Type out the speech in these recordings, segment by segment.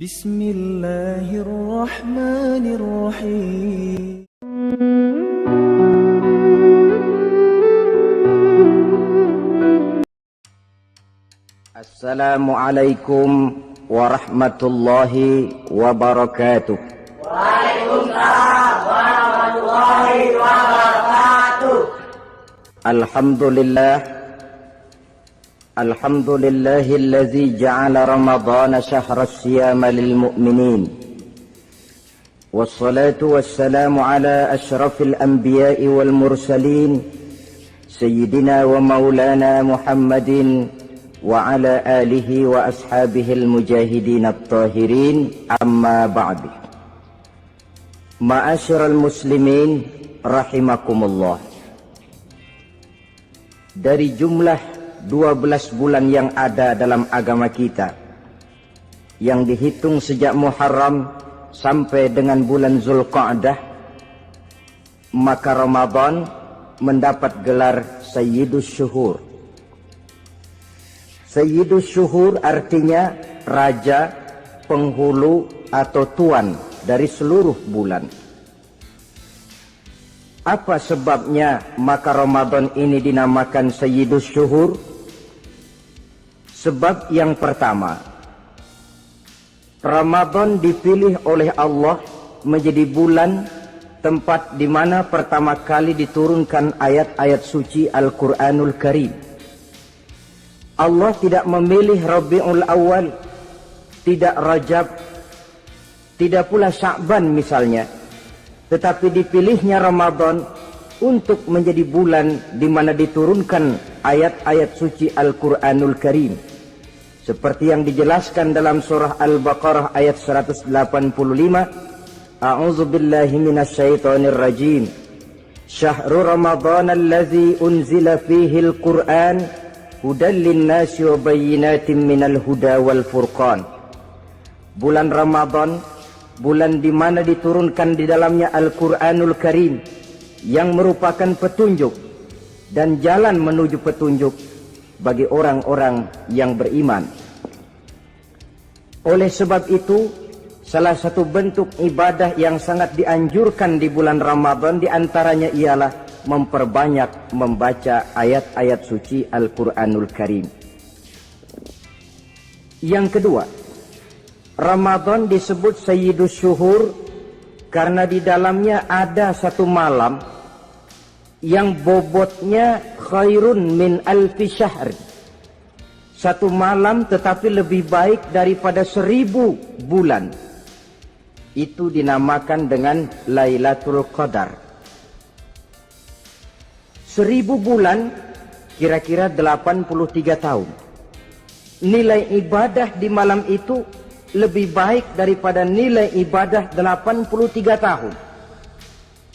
Bismillahirrahmanirrahim. Assalamualaikum warahmatullahi wabarakatuh. Waalaikumsalam warahmatullahi wabarakatuh. Alhamdulillahillazi ja'ala ramadhana syahra siyama lilmu'minin. Wassalatu wassalamu ala ashrafil anbiya'i wal mursalin sayyidina wa maulana Muhammadin wa ala alihi wa ashabihil mujahidin at-tahirin, amma ba'du. Ma'asyiral muslimin rahimakumullah. Dari jumlah 12 bulan yang ada dalam agama kita, yang dihitung sejak Muharram sampai dengan bulan Zulqa'dah, maka Ramadan mendapat gelar Sayyidus Syuhur. Sayyidus Syuhur artinya raja, penghulu atau tuan dari seluruh bulan. Apa sebabnya maka Ramadan ini dinamakan Sayyidus Syuhur? Sebab yang pertama, Ramadan dipilih oleh Allah menjadi bulan tempat di mana pertama kali diturunkan ayat-ayat suci Al-Quranul Karim. Allah tidak memilih Rabiul Awal, tidak Rajab, tidak pula Sya'ban misalnya, tetapi dipilihnya Ramadan untuk menjadi bulan di mana diturunkan ayat-ayat suci Al-Quranul Karim. Seperti yang dijelaskan dalam surah Al-Baqarah ayat 185, A'udzu billahi minasyaitonir rajim. Syahrul Ramadan allazi unzila fihi al-Qur'an hudan lin-nasi wa bayyinatin minal huda wal furqan. Bulan Ramadan, bulan di mana diturunkan di dalamnya Al-Qur'anul Karim yang merupakan petunjuk dan jalan menuju petunjuk bagi orang-orang yang beriman. Oleh sebab itu, salah satu bentuk ibadah yang sangat dianjurkan di bulan Ramadan diantaranya ialah memperbanyak membaca ayat-ayat suci Al-Quranul Karim. Yang kedua, Ramadan disebut Sayyidus Syuhur karena di dalamnya ada satu malam yang bobotnya khairun min alfi syahr. Satu malam tetapi lebih baik daripada 1000 bulan. Itu dinamakan dengan Lailatul Qadar. 1000 bulan kira-kira 83 tahun. Nilai ibadah di malam itu lebih baik daripada nilai ibadah 83 tahun.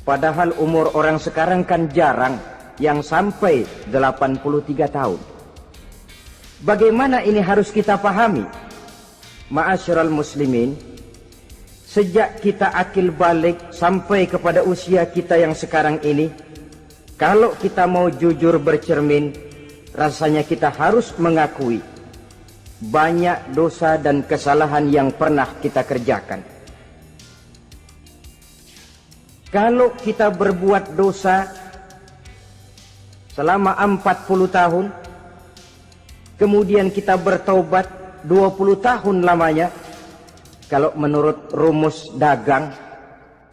Padahal umur orang sekarang kan jarang yang sampai 83 tahun. Bagaimana ini harus kita pahami? Ma'asyiral muslimin, sejak kita akil balik sampai kepada usia kita yang sekarang ini, kalau kita mau jujur bercermin, rasanya kita harus mengakui banyak dosa dan kesalahan yang pernah kita kerjakan. Kalau kita berbuat dosa selama 40 tahun, kemudian kita bertaubat 20 tahun lamanya, kalau menurut rumus dagang,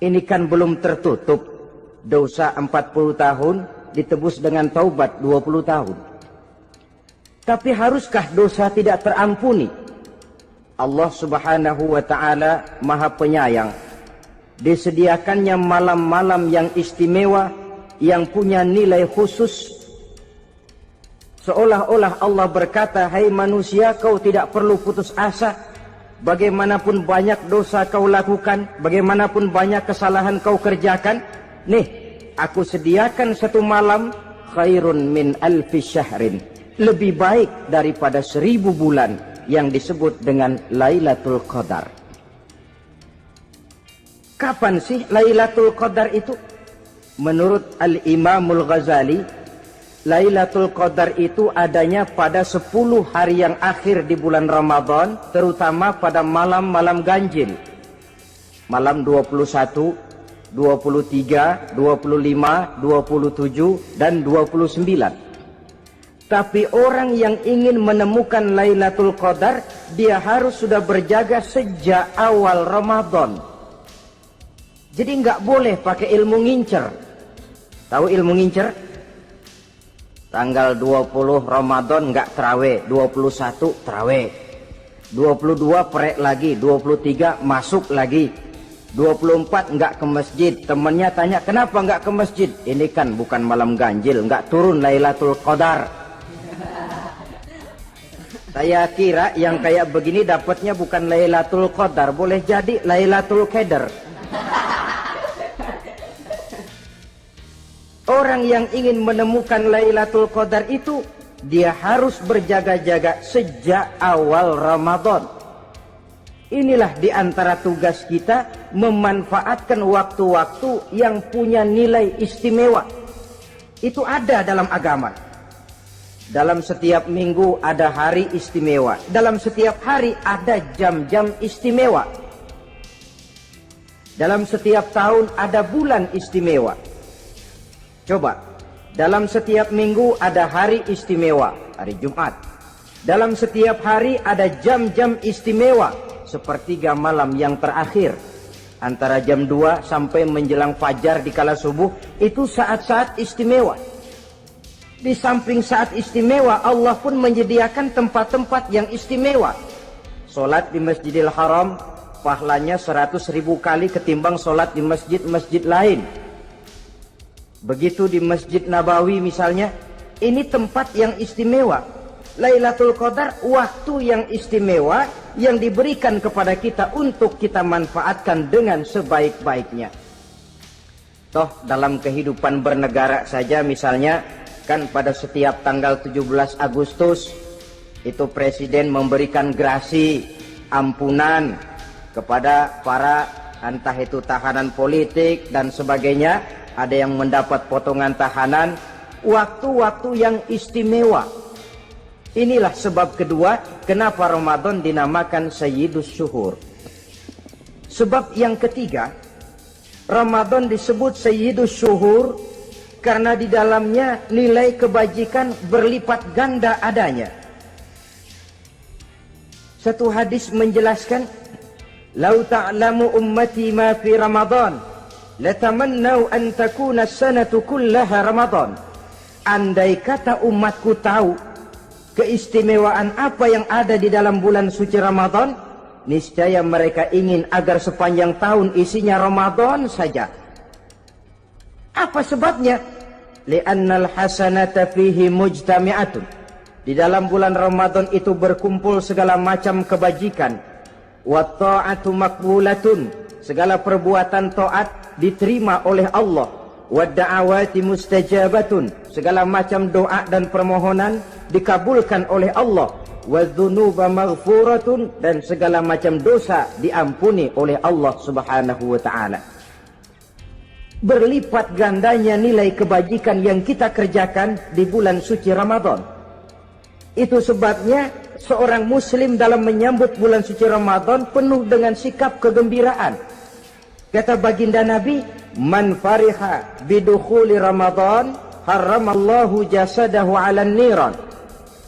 ini kan belum tertutup. Dosa 40 tahun ditebus dengan taubat 20 tahun. Tapi haruskah dosa tidak terampuni? Allah Subhanahu wa ta'ala Maha Penyayang. Disediakannya malam-malam yang istimewa, yang punya nilai khusus. Seolah-olah Allah berkata, hai manusia, kau tidak perlu putus asa. Bagaimanapun banyak dosa kau lakukan, bagaimanapun banyak kesalahan kau kerjakan, nih, aku sediakan satu malam khairun min alfi syahrin, lebih baik daripada 1000 bulan, yang disebut dengan Lailatul Qadar. Kapan sih Lailatul Qadar itu? Menurut Al-Imamul Ghazali, Lailatul Qadar itu adanya pada 10 hari yang akhir di bulan Ramadan, terutama pada malam-malam ganjil. Malam 21, 23, 25, 27, dan 29. Tapi orang yang ingin menemukan Lailatul Qadar, dia harus sudah berjaga sejak awal Ramadan. Jadi nggak boleh pakai ilmu ngincer. Tahu ilmu ngincer? Tanggal 20 Ramadan nggak terawih, 21 terawih, 22 perek lagi, 23 masuk lagi, 24 nggak ke masjid. Temennya tanya, kenapa nggak ke masjid? Ini kan bukan malam ganjil, nggak turun Lailatul Qadar. Saya kira yang kayak begini dapatnya bukan Lailatul Qadar, boleh jadi Lailatul Qadar. Orang yang ingin menemukan Lailatul Qadar itu, dia harus berjaga-jaga sejak awal Ramadan. Inilah di antara tugas kita, memanfaatkan waktu-waktu yang punya nilai istimewa. Itu ada dalam agama. Dalam setiap minggu ada hari istimewa. Dalam setiap hari ada jam-jam istimewa. Dalam setiap tahun ada bulan istimewa. Coba, dalam setiap minggu ada hari istimewa, hari Jumat. Dalam setiap hari ada jam-jam istimewa, sepertiga malam yang terakhir. Antara jam 2 sampai menjelang fajar di kala subuh, itu saat-saat istimewa. Di samping saat istimewa, Allah pun menyediakan tempat-tempat yang istimewa. Solat di Masjidil Haram, pahalanya 100.000 kali ketimbang solat di masjid-masjid lain. Begitu di Masjid Nabawi misalnya, ini tempat yang istimewa. Lailatul Qadar, waktu yang istimewa yang diberikan kepada kita untuk kita manfaatkan dengan sebaik-baiknya. Toh dalam kehidupan bernegara saja misalnya, kan pada setiap tanggal 17 Agustus itu presiden memberikan grasi ampunan kepada para entah itu tahanan politik dan sebagainya. Ada yang mendapat potongan tahanan. Waktu-waktu yang istimewa. Inilah sebab kedua kenapa Ramadan dinamakan Sayyidus Syuhur. Sebab yang ketiga, Ramadan disebut Sayyidus Syuhur karena di dalamnya nilai kebajikan berlipat ganda adanya. Satu hadis menjelaskan, "Lau ta'lamu ummati ma fi Ramadan, latamannau an takuna as-sanatu kullaha Ramadan." Andai kata umatku tahu keistimewaan apa yang ada di dalam bulan suci Ramadan, niscaya mereka ingin agar sepanjang tahun isinya Ramadan saja. Apa sebabnya? Li'annal hasanata fihi mujtami'atun. Di dalam bulan Ramadan itu berkumpul segala macam kebajikan. Wa ta'atu maqbulatun. Segala perbuatan taat diterima oleh Allah. Wa da'awati mustajabatun. Segala macam doa dan permohonan dikabulkan oleh Allah. Wa dzunuba maghfuratun. Dan segala macam dosa diampuni oleh Allah Subhanahu wa ta'ala. Berlipat gandanya nilai kebajikan yang kita kerjakan di bulan suci Ramadan. Itu sebabnya seorang muslim dalam menyambut bulan suci Ramadan penuh dengan sikap kegembiraan. Kata baginda Nabi, "Man fariha bidukhuli Ramadan, haramallahu jasadahu 'alan niran."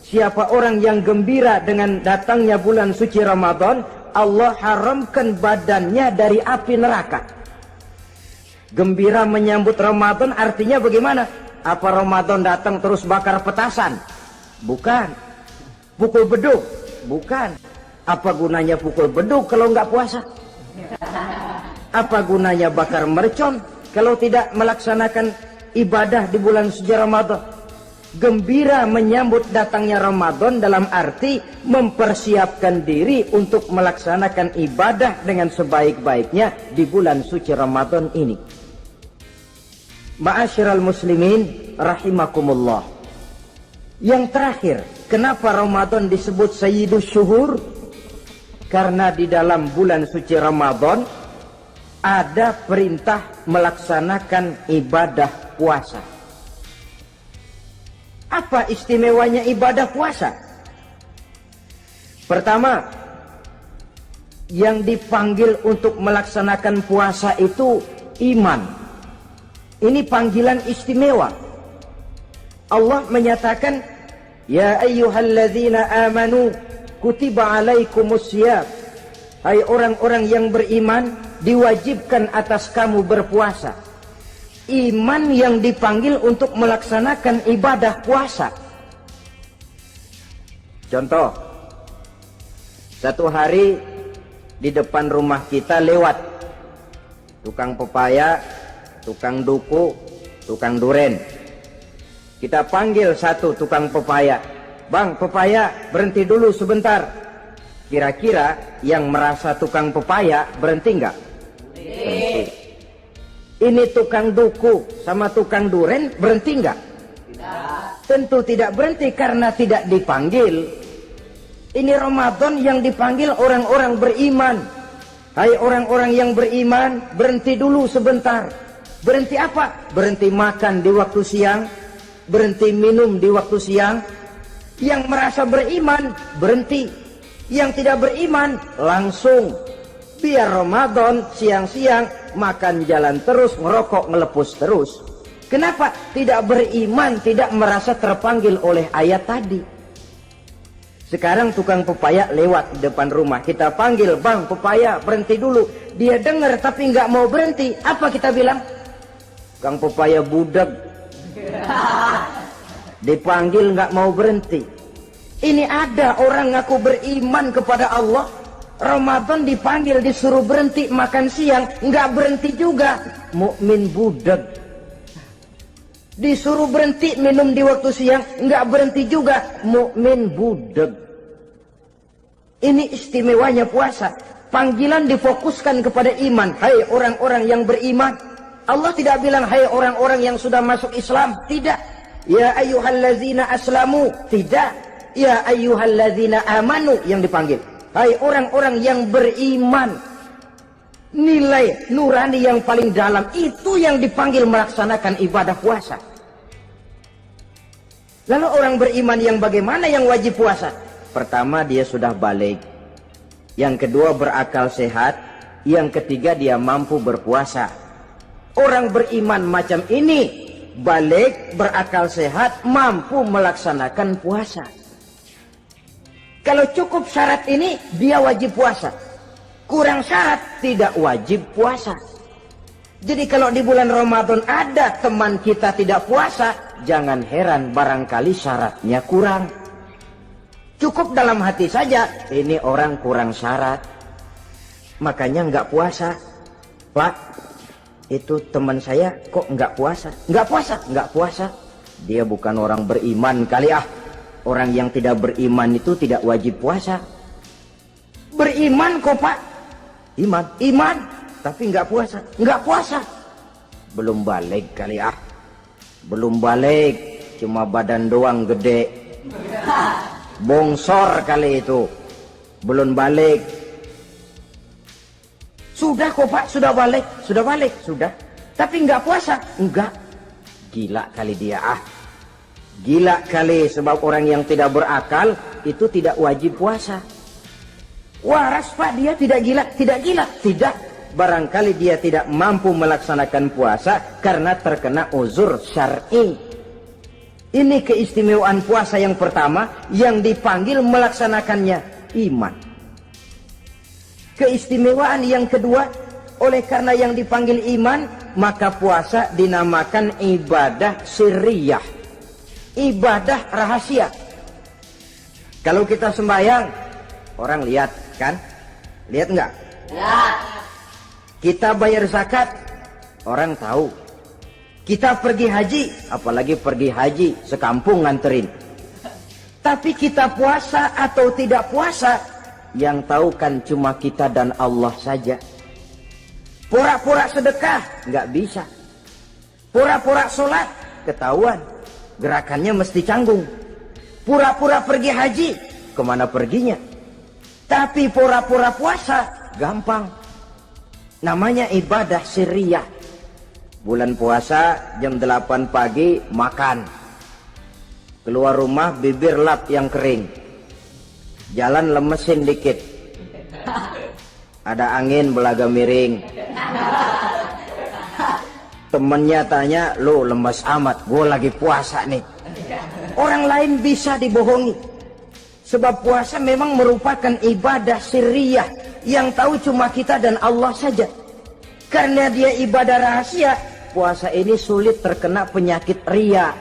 Siapa orang yang gembira dengan datangnya bulan suci Ramadan, Allah haramkan badannya dari api neraka. Gembira menyambut Ramadan artinya bagaimana? Apa Ramadan datang terus bakar petasan? Bukan. Pukul beduk? Bukan. Apa gunanya pukul beduk kalau nggak puasa? Apa gunanya bakar mercon kalau tidak melaksanakan ibadah di bulan suci Ramadan? Gembira menyambut datangnya Ramadan dalam arti mempersiapkan diri untuk melaksanakan ibadah dengan sebaik-baiknya di bulan suci Ramadan ini. Ma'asyiral muslimin rahimakumullah. Yang terakhir, kenapa Ramadan disebut Sayyidus Syuhur? Karena di dalam bulan suci Ramadan ada perintah melaksanakan ibadah puasa. Apa istimewanya ibadah puasa? Pertama, yang dipanggil untuk melaksanakan puasa itu iman. Ini panggilan istimewa. Allah menyatakan, ya ayyuhalladzina amanu kutiba alaikumusiyam. Hai orang-orang yang beriman, diwajibkan atas kamu berpuasa. Iman yang dipanggil untuk melaksanakan ibadah puasa. Contoh, satu hari di depan rumah kita lewat tukang pepaya, tukang duku, tukang duren. Kita panggil satu tukang pepaya, bang pepaya berhenti dulu sebentar. Kira-kira yang merasa tukang pepaya berhenti enggak? Berhenti. Ini tukang duku sama tukang duren berhenti enggak? Tidak. Tentu tidak berhenti karena tidak dipanggil. Ini Ramadan yang dipanggil orang-orang beriman. Hai orang-orang yang beriman, berhenti dulu sebentar. Berhenti apa? Berhenti makan di waktu siang, berhenti minum di waktu siang. Yang merasa beriman berhenti, yang tidak beriman langsung. Biar Ramadan siang-siang makan jalan terus, ngerokok ngelepus terus. Kenapa? Tidak beriman, tidak merasa terpanggil oleh ayat tadi. Sekarang tukang pepaya lewat di depan rumah, kita panggil, bang pepaya berhenti dulu. Dia dengar tapi nggak mau berhenti. Apa kita bilang? Kang pepaya budak. Dipanggil nggak mau berhenti. Ini ada orang ngaku beriman kepada Allah, Ramadan dipanggil disuruh berhenti makan siang, nggak berhenti juga. Mukmin budak. Disuruh berhenti minum di waktu siang, nggak berhenti juga. Mukmin budak. Ini istimewanya puasa. Panggilan difokuskan kepada iman. Hai orang-orang yang beriman. Allah tidak bilang hai orang-orang yang sudah masuk Islam. Tidak. Ya ayyuhallazina aslamu. Tidak. Ya ayyuhallazina amanu yang dipanggil. Hai orang-orang yang beriman. Nilai nurani yang paling dalam itu yang dipanggil melaksanakan ibadah puasa. Lalu orang beriman yang bagaimana yang wajib puasa? Pertama, dia sudah balik. Yang kedua, berakal sehat. Yang ketiga, dia mampu berpuasa. Orang beriman macam ini balik, berakal sehat, mampu melaksanakan puasa. Kalau cukup syarat ini, dia wajib puasa. Kurang syarat, tidak wajib puasa. Jadi kalau di bulan Ramadan ada teman kita tidak puasa, jangan heran barangkali syaratnya kurang. Cukup dalam hati saja, ini orang kurang syarat. Makanya nggak puasa. Pak, itu teman saya kok nggak puasa? Nggak puasa, nggak puasa. Dia bukan orang beriman kali ah. Orang yang tidak beriman itu tidak wajib puasa. Beriman kok pak? Iman, tapi nggak puasa. Nggak puasa. Belum balik kali ah. Belum balik, cuma badan doang gede. Bongsor kali itu. Belum balik. Sudah kok pak, sudah balik. Sudah. Tapi nggak puasa. Enggak. Gila kali dia ah. Gila kali, sebab orang yang tidak berakal itu tidak wajib puasa. Waras pak, dia tidak gila. Tidak. Barangkali dia tidak mampu melaksanakan puasa karena terkena uzur syar'i. Ini keistimewaan puasa yang pertama yang dipanggil melaksanakannya iman. Keistimewaan yang kedua, oleh karena yang dipanggil iman, maka puasa dinamakan ibadah sirriyah. Ibadah rahasia. Kalau kita sembahyang, orang lihat kan? Lihat enggak? Lihat. Kita bayar zakat, orang tahu. Kita pergi haji, apalagi pergi haji, sekampung nganterin. Tapi kita puasa atau tidak puasa, yang tahu kan cuma kita dan Allah saja. Pura-pura sedekah, nggak bisa. Pura-pura sholat, ketahuan. Gerakannya mesti canggung. Pura-pura pergi haji, kemana perginya? Tapi pura-pura puasa, gampang. Namanya ibadah sirriyah. Bulan puasa jam 8 pagi makan. Keluar rumah bibir lap yang kering. Jalan lemesin dikit. Ada angin belaga miring. Temennya tanya, "Lu lemes amat, gue lagi puasa nih." Orang lain bisa dibohongi. Sebab puasa memang merupakan ibadah sirriyah yang tahu cuma kita dan Allah saja. Karena dia ibadah rahasia, puasa ini sulit terkena penyakit riya.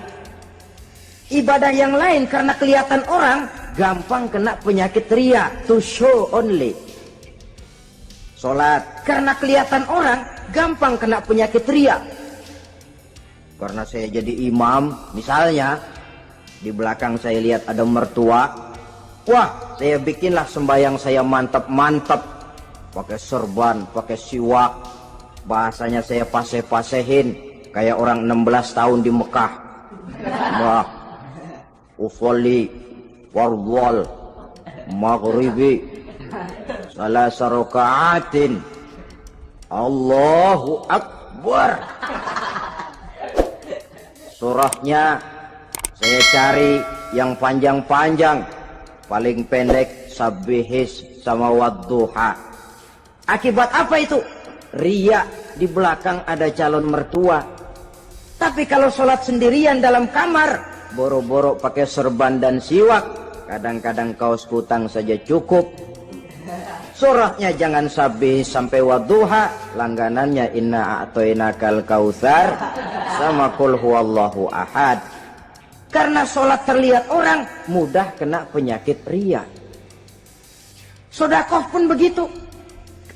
Ibadah yang lain karena kelihatan orang, gampang kena penyakit riya, to show only. Sholat karena kelihatan orang, gampang kena penyakit riya. Karena saya jadi imam, misalnya di belakang saya lihat ada mertua, wah saya bikinlah sembahyang saya mantap-mantap, pakai serban, pakai siwak, bahasanya saya paseh-pasehin kayak orang 16 tahun di Mekah. Wah, ufolli warwal maghribi salasa raka'atin Allahu Akbar. Surahnya saya cari yang panjang-panjang, paling pendek sabbihis sama wadduha. Akibat apa itu? Riya, di belakang ada calon mertua. Tapi kalau sholat sendirian dalam kamar, boro-boro pakai serban dan siwak, kadang-kadang kaos kutang saja cukup. Surahnya jangan sabbih sampai wadduha, langganannya inna a'toinakal kautsar sama qul huwallahu ahad. Karena sholat terlihat orang, mudah kena penyakit riya. Sedekah pun begitu.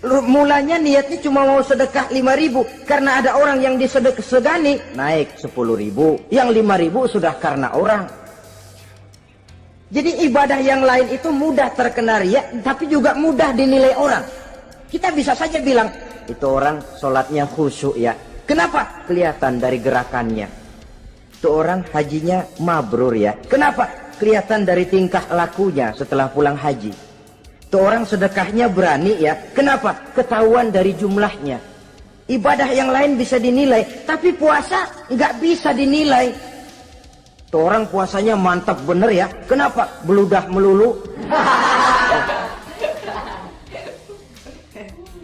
Mulanya niatnya cuma mau sedekah 5.000, karena ada orang yang disedekahani naik 10.000, yang 5.000 sudah karena orang. Jadi ibadah yang lain itu mudah terkena riya, tapi juga mudah dinilai orang. Kita bisa saja bilang, itu orang sholatnya khusyuk ya. Kenapa? Kelihatan dari gerakannya. Itu orang hajinya mabrur ya. Kenapa? Kelihatan dari tingkah lakunya setelah pulang haji. Itu orang sedekahnya berani ya. Kenapa? Ketahuan dari jumlahnya. Ibadah yang lain bisa dinilai, tapi puasa nggak bisa dinilai. Tuh orang puasanya mantap bener ya. Kenapa? Beludah melulu.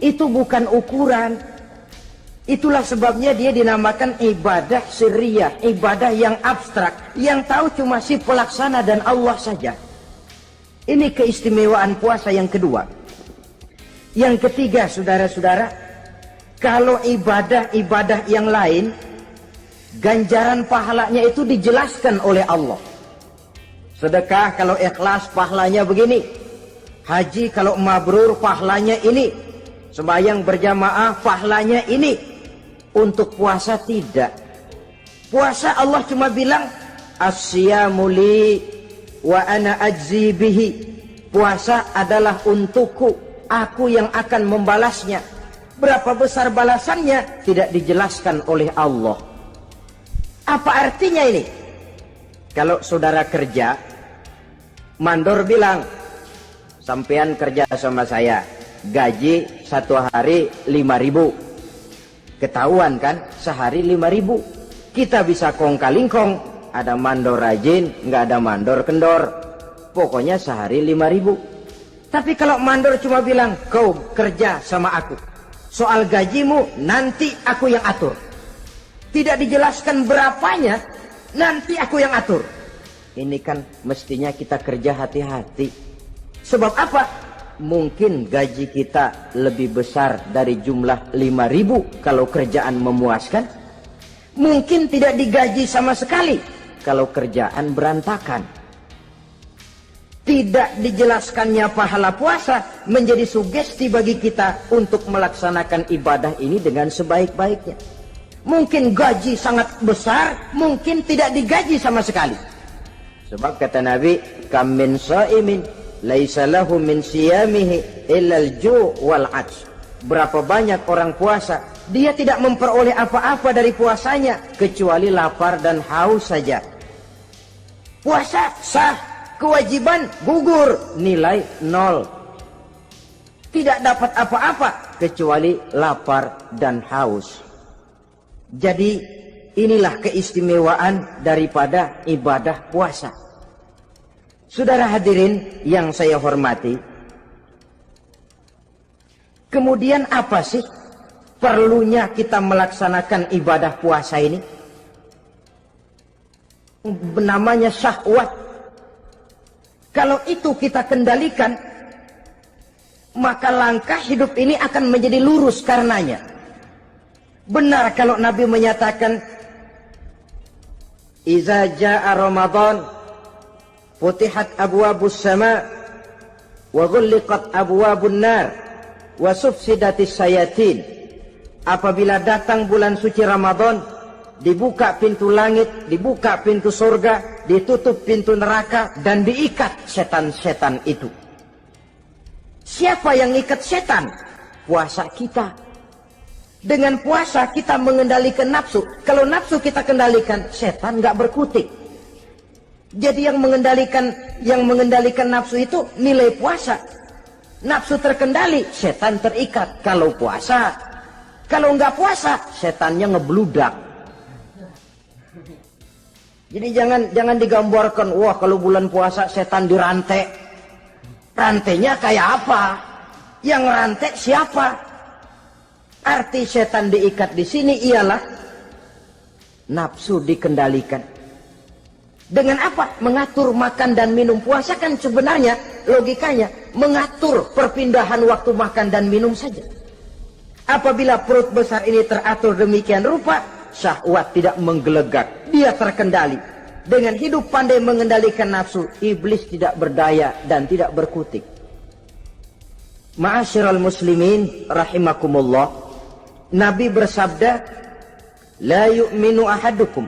Itu bukan ukuran. Itulah sebabnya dia dinamakan ibadah sirriyah, ibadah yang abstrak, yang tahu cuma si pelaksana dan Allah saja. Ini keistimewaan puasa yang kedua. Yang ketiga, saudara-saudara, kalau ibadah-ibadah yang lain, ganjaran pahalanya itu dijelaskan oleh Allah. Sedekah kalau ikhlas pahalanya begini. Haji kalau mabrur pahalanya ini. Sembahyang berjamaah pahalanya ini. Untuk puasa tidak. Puasa Allah cuma bilang as-siyamu li wa ana ajzi bihi. Puasa adalah untukku, aku yang akan membalasnya. Berapa besar balasannya tidak dijelaskan oleh Allah. Apa artinya ini? Kalau saudara kerja, mandor bilang, sampean kerja sama saya, gaji satu hari 5.000. Ketahuan kan, sehari 5.000. Kita bisa kong kalingkong, ada mandor rajin, nggak ada mandor kendor. Pokoknya sehari 5.000. Tapi kalau mandor cuma bilang, kau kerja sama aku, soal gajimu nanti aku yang atur. Tidak dijelaskan berapanya, nanti aku yang atur. Ini kan mestinya kita kerja hati-hati. Sebab apa? Mungkin gaji kita lebih besar dari jumlah 5.000 kalau kerjaan memuaskan. Mungkin tidak digaji sama sekali kalau kerjaan berantakan. Tidak dijelaskannya pahala puasa menjadi sugesti bagi kita untuk melaksanakan ibadah ini dengan sebaik-baiknya. Mungkin gaji sangat besar, mungkin tidak digaji sama sekali. Sebab kata Nabi, kam min shaimin laisa lahu min siyamihi illa al-ju' wal 'atsh. Berapa banyak orang puasa, dia tidak memperoleh apa-apa dari puasanya kecuali lapar dan haus saja. Puasa sah, kewajiban gugur, nilai 0. Tidak dapat apa-apa kecuali lapar dan haus. Jadi inilah keistimewaan daripada ibadah puasa. Saudara hadirin yang saya hormati, kemudian apa sih perlunya kita melaksanakan ibadah puasa ini? Namanya syahwat. Kalau itu kita kendalikan, maka langkah hidup ini akan menjadi lurus karenanya. Benar kalau Nabi menyatakan, "Iza jaa Ramadan, futihat abwabus sama, wa ghulliqat abwabun nar, wa sufsidatis sayatin." Apabila datang bulan suci Ramadan, dibuka pintu langit, dibuka pintu surga, ditutup pintu neraka, dan diikat setan-setan itu. Siapa yang ikat setan? Puasa kita. Dengan puasa kita mengendalikan nafsu. Kalau nafsu kita kendalikan, setan nggak berkutik. Jadi yang mengendalikan nafsu itu nilai puasa. Nafsu terkendali, setan terikat. Kalau puasa, kalau nggak puasa, setannya ngebludak. Jadi jangan digambarkan, wah kalau bulan puasa setan dirantai. Rantainya kayak apa? Yang rantai siapa? Arti setan diikat di sini ialah nafsu dikendalikan. Dengan apa? Mengatur makan dan minum. Puasa kan sebenarnya logikanya mengatur perpindahan waktu makan dan minum saja. Apabila perut besar ini teratur demikian rupa, syahwat tidak menggelegak, dia terkendali. Dengan hidup pandai mengendalikan nafsu, iblis tidak berdaya dan tidak berkutik. Ma'asyiral muslimin rahimakumullah, Nabi bersabda, "La yu'minu ahadukum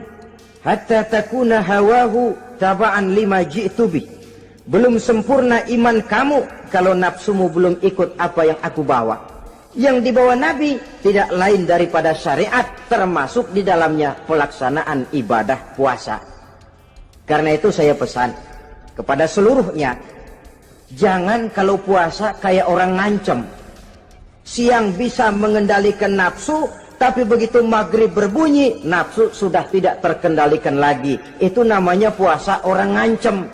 hatta takuna hawahu taba'an lima ji'tu bih." Belum sempurna iman kamu kalau nafsumu belum ikut apa yang aku bawa. Yang dibawa Nabi tidak lain daripada syariat, termasuk di dalamnya pelaksanaan ibadah puasa. Karena itu saya pesan kepada seluruhnya, jangan kalau puasa kayak orang ngancem. Siang bisa mengendalikan nafsu, tapi begitu maghrib berbunyi, nafsu sudah tidak terkendalikan lagi. Itu namanya puasa orang ngancem.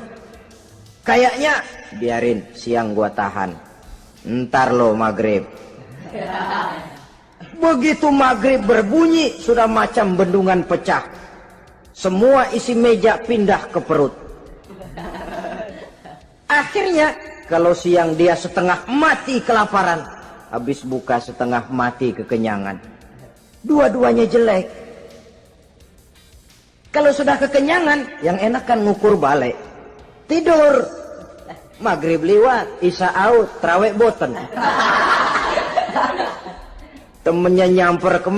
Kayaknya biarin siang gua tahan, ntar lo maghrib. Begitu maghrib berbunyi, sudah macam bendungan pecah. Semua isi meja pindah ke perut. Akhirnya kalau siang dia setengah mati kelaparan, habis buka setengah mati kekenyangan. Dua-duanya jelek. Kalau sudah kekenyangan, yang enak kan ngukur balik. Tidur. Maghrib liwat, isya out, tarawih boten. Temennya nyamper ke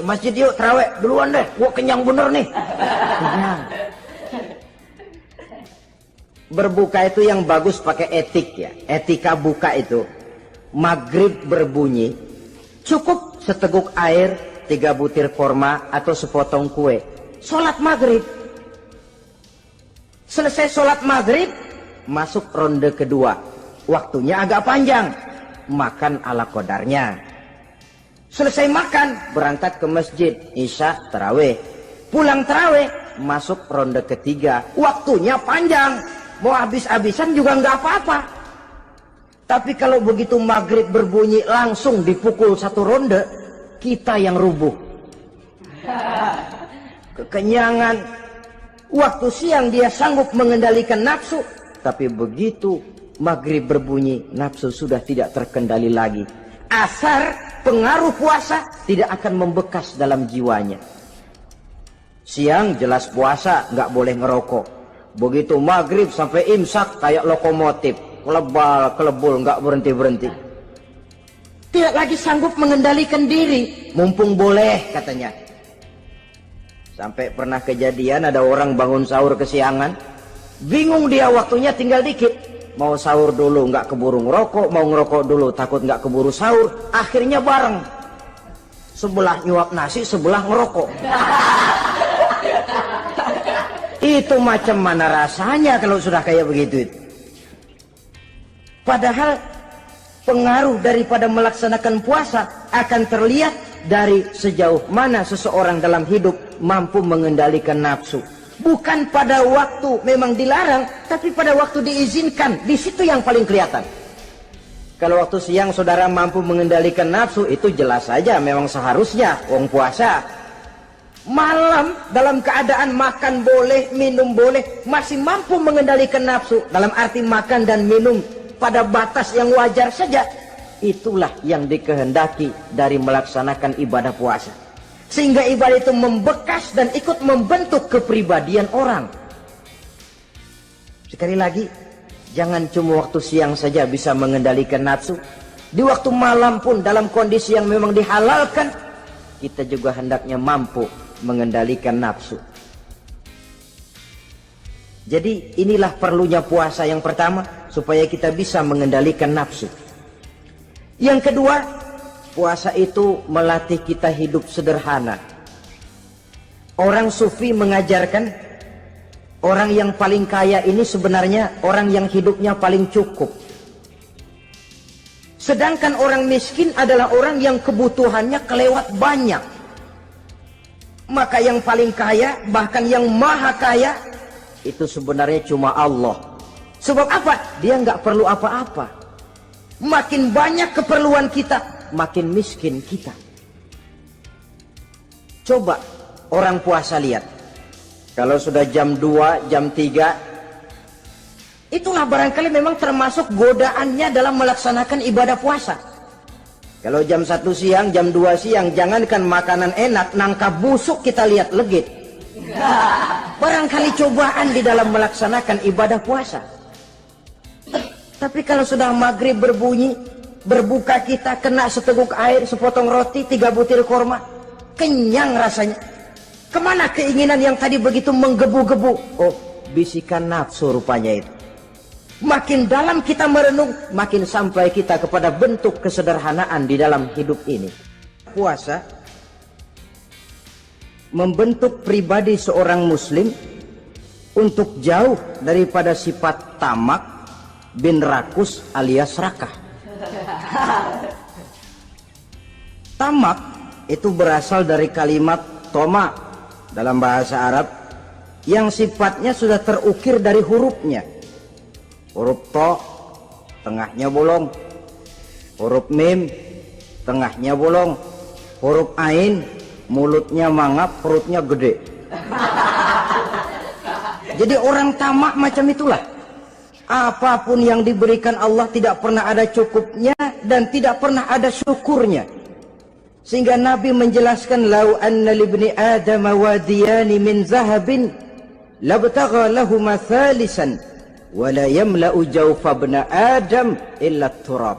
masjid yuk tarawih duluan deh, gua kenyang bener nih. Kenyang. Berbuka itu yang bagus pakai etik ya, etika buka itu. Maghrib berbunyi, cukup seteguk air, 3 butir korma atau sepotong kue. Sholat maghrib. Selesai sholat maghrib, masuk ronde kedua. Waktunya agak panjang, makan ala qadarnya. Selesai makan, berangkat ke masjid, isya, tarawih. Pulang tarawih, masuk ronde ketiga. Waktunya panjang, mau habis-habisan juga nggak apa-apa. Tapi kalau begitu maghrib berbunyi langsung dipukul 1 ronde, kita yang rubuh. Kekenyangan. Waktu siang dia sanggup mengendalikan nafsu, tapi begitu maghrib berbunyi, nafsu sudah tidak terkendali lagi. Asar pengaruh puasa tidak akan membekas dalam jiwanya. Siang jelas puasa, nggak boleh ngerokok. Begitu maghrib sampai imsak kayak lokomotif, kelebul nggak berhenti-berhenti. Tidak lagi sanggup mengendalikan diri, mumpung boleh katanya. Sampai pernah kejadian ada orang bangun sahur kesiangan, bingung dia waktunya tinggal dikit. Mau sahur dulu nggak keburu ngerokok, mau ngerokok dulu takut nggak keburu sahur, akhirnya bareng. Sebelah nyuap nasi, sebelah ngerokok. Itu macam mana rasanya kalau sudah kayak begitu itu. Padahal pengaruh daripada melaksanakan puasa akan terlihat dari sejauh mana seseorang dalam hidup mampu mengendalikan nafsu. Bukan pada waktu memang dilarang, tapi pada waktu diizinkan. Di situ yang paling kelihatan. Kalau waktu siang saudara mampu mengendalikan nafsu, itu jelas saja memang seharusnya wong puasa. Malam dalam keadaan makan boleh, minum boleh, masih mampu mengendalikan nafsu, dalam arti makan dan minum pada batas yang wajar saja. Itulah yang dikehendaki dari melaksanakan ibadah puasa. Sehingga ibadah itu membekas dan ikut membentuk kepribadian orang. Sekali lagi, jangan cuma waktu siang saja bisa mengendalikan nafsu. Di waktu malam pun dalam kondisi yang memang dihalalkan, kita juga hendaknya mampu mengendalikan nafsu. Jadi inilah perlunya puasa yang pertama, supaya kita bisa mengendalikan nafsu. Yang kedua, puasa itu melatih kita hidup sederhana. Orang sufi mengajarkan, orang yang paling kaya ini sebenarnya orang yang hidupnya paling cukup. Sedangkan orang miskin adalah orang yang kebutuhannya kelewat banyak. Maka yang paling kaya, bahkan yang maha kaya, itu sebenarnya cuma Allah. Sebab apa? Dia nggak perlu apa-apa. Makin banyak keperluan kita, makin miskin kita. Coba orang puasa lihat. Kalau sudah jam 2, jam 3, itulah barangkali memang termasuk godaannya dalam melaksanakan ibadah puasa. Kalau jam 1 siang, jam 2 siang, jangankan makanan enak, nangka busuk kita lihat legit. Barangkali cobaan di dalam melaksanakan ibadah puasa. Tapi kalau sudah maghrib berbunyi, berbuka kita kena seteguk air, sepotong roti, 3 butir korma, kenyang rasanya. Kemana keinginan yang tadi begitu menggebu-gebu? Oh, bisikan nafsu rupanya itu. Makin dalam kita merenung, makin sampai kita kepada bentuk kesederhanaan di dalam hidup ini. Puasa membentuk pribadi seorang muslim untuk jauh daripada sifat tamak bin rakus alias serakah. Tamak itu berasal dari kalimat toma dalam bahasa Arab yang sifatnya sudah terukir dari hurufnya. Huruf to, tengahnya bolong. Huruf mim, tengahnya bolong. Huruf ain, mulutnya mangap, perutnya gede. Jadi orang tamak macam itulah. Apapun yang diberikan Allah tidak pernah ada cukupnya dan tidak pernah ada syukurnya. Sehingga Nabi menjelaskan, lau anna libni Adam wadiyani min zahabin labtagha lahuma thalisan wala yamla'u jawfa ibn Adam illa turab.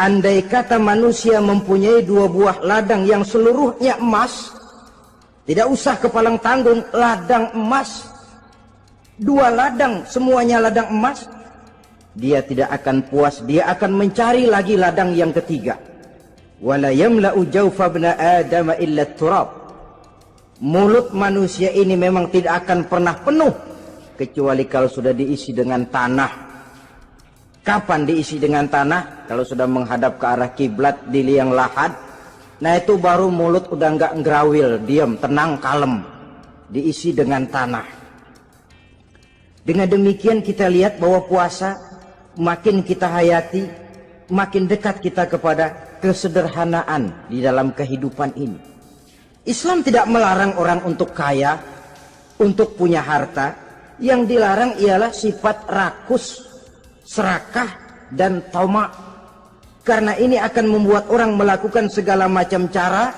Andai kata manusia mempunyai 2 buah ladang yang seluruhnya emas, tidak usah kepalang tanggung, ladang emas, 2 ladang semuanya ladang emas, dia tidak akan puas, dia akan mencari lagi ladang yang ketiga. Wala yamla'u jawfa ibn Adam illa turab. Mulut manusia ini memang tidak akan pernah penuh kecuali kalau sudah diisi dengan tanah. Kapan diisi dengan tanah? Kalau sudah menghadap ke arah kiblat di liang lahat, nah itu baru mulut udah nggak ngerawil, diam, tenang, kalem, diisi dengan tanah. Dengan demikian kita lihat bahwa puasa makin kita hayati, makin dekat kita kepada kesederhanaan di dalam kehidupan ini. Islam tidak melarang orang untuk kaya, untuk punya harta. Yang dilarang ialah sifat rakus, serakah, dan tamak. Karena ini akan membuat orang melakukan segala macam cara,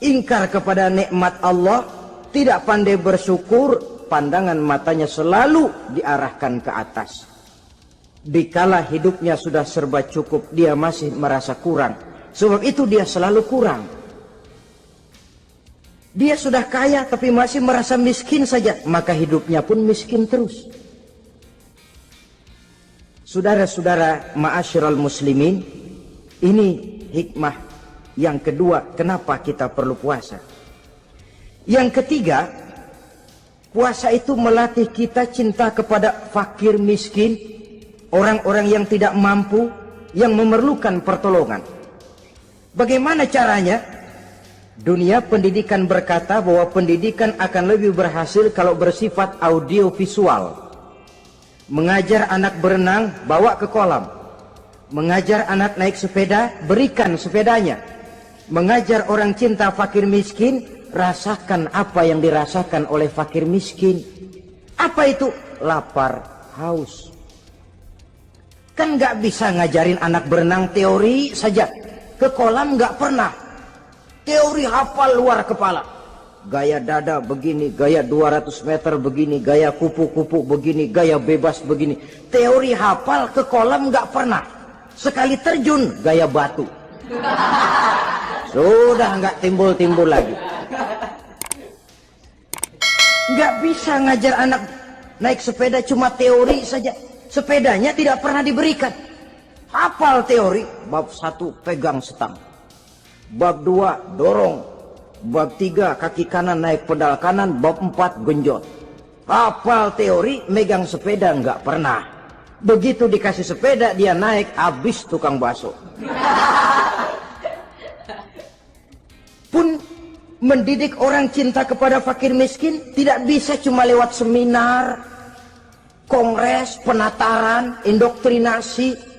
ingkar kepada nikmat Allah, tidak pandai bersyukur, pandangan matanya selalu diarahkan ke atas. Dikala hidupnya sudah serba cukup, dia masih merasa kurang. Sebab itu dia selalu kurang. Dia sudah kaya tapi masih merasa miskin saja, maka hidupnya pun miskin terus. Saudara-saudara ma'asyiral muslimin, ini hikmah yang kedua kenapa kita perlu puasa. Yang ketiga, puasa itu melatih kita cinta kepada fakir miskin, orang-orang yang tidak mampu, yang memerlukan pertolongan. Bagaimana caranya? Dunia pendidikan berkata bahwa pendidikan akan lebih berhasil kalau bersifat audiovisual. Mengajar anak berenang, bawa ke kolam. Mengajar anak naik sepeda, berikan sepedanya. Mengajar orang cinta fakir miskin, rasakan apa yang dirasakan oleh fakir miskin. Apa itu? Lapar, haus. Kan nggak bisa ngajarin anak berenang teori saja. Ke kolam nggak pernah. Teori hafal luar kepala. Gaya dada begini, gaya 200 meter begini, gaya kupu-kupu begini, gaya bebas begini. Teori hafal ke kolam nggak pernah. Sekali terjun gaya batu. Sudah nggak timbul-timbul lagi. Nggak bisa ngajar anak naik sepeda cuma teori saja. Sepedanya tidak pernah diberikan. Hafal teori, bab 1 pegang setang. Bab 2 dorong. Bab 3 kaki kanan naik pedal kanan. Bab 4 genjot. Hafal teori, megang sepeda nggak pernah. Begitu dikasih sepeda dia naik, habis tukang bakso. Pun mendidik orang cinta kepada fakir miskin tidak bisa cuma lewat seminar, kongres, penataran, indoktrinasi.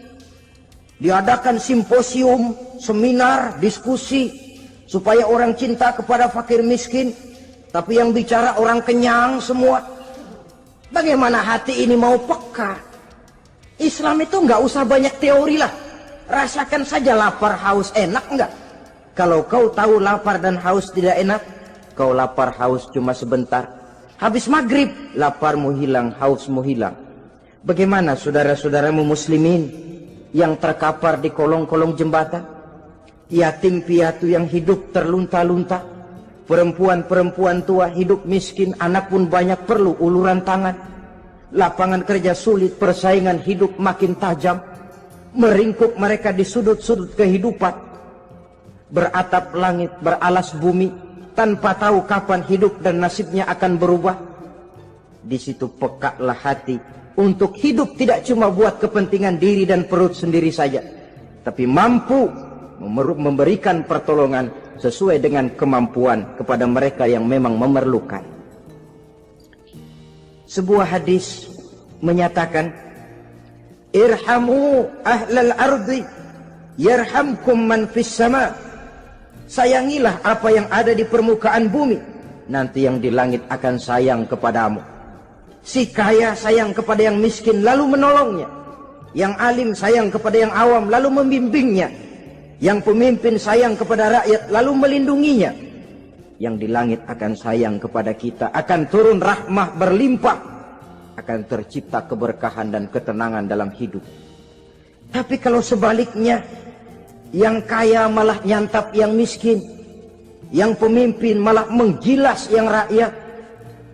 Diadakan simposium, seminar, diskusi supaya orang cinta kepada fakir miskin, tapi yang bicara orang kenyang semua. Bagaimana hati ini mau peka? Islam itu nggak usah banyak teori lah. Rasakan saja lapar, haus, enak nggak? Kalau kau tahu lapar dan haus tidak enak, kau lapar haus cuma sebentar. Habis maghrib, laparmu hilang, hausmu hilang. Bagaimana saudara-saudaramu muslimin yang terkapar di kolong-kolong jembatan, yatim piatu yang hidup terlunta-lunta, perempuan-perempuan tua hidup miskin, anak pun banyak perlu uluran tangan, lapangan kerja sulit, persaingan hidup makin tajam, meringkuk mereka di sudut-sudut kehidupan, beratap langit, beralas bumi, tanpa tahu kapan hidup dan nasibnya akan berubah. Di situ pekaklah hati untuk hidup tidak cuma buat kepentingan diri dan perut sendiri saja, tapi mampu memberikan pertolongan sesuai dengan kemampuan kepada mereka yang memang memerlukan. Sebuah hadis menyatakan, irhamu ahlal ardi yarhamkum man fis sama. Sayangilah apa yang ada di permukaan bumi, nanti yang di langit akan sayang kepadamu. Si kaya sayang kepada yang miskin lalu menolongnya. Yang alim sayang kepada yang awam lalu membimbingnya. Yang pemimpin sayang kepada rakyat lalu melindunginya. Yang di langit akan sayang kepada kita, akan turun rahmah berlimpah, akan tercipta keberkahan dan ketenangan dalam hidup. Tapi kalau sebaliknya, yang kaya malah nyantap yang miskin, yang pemimpin malah menggilas yang rakyat,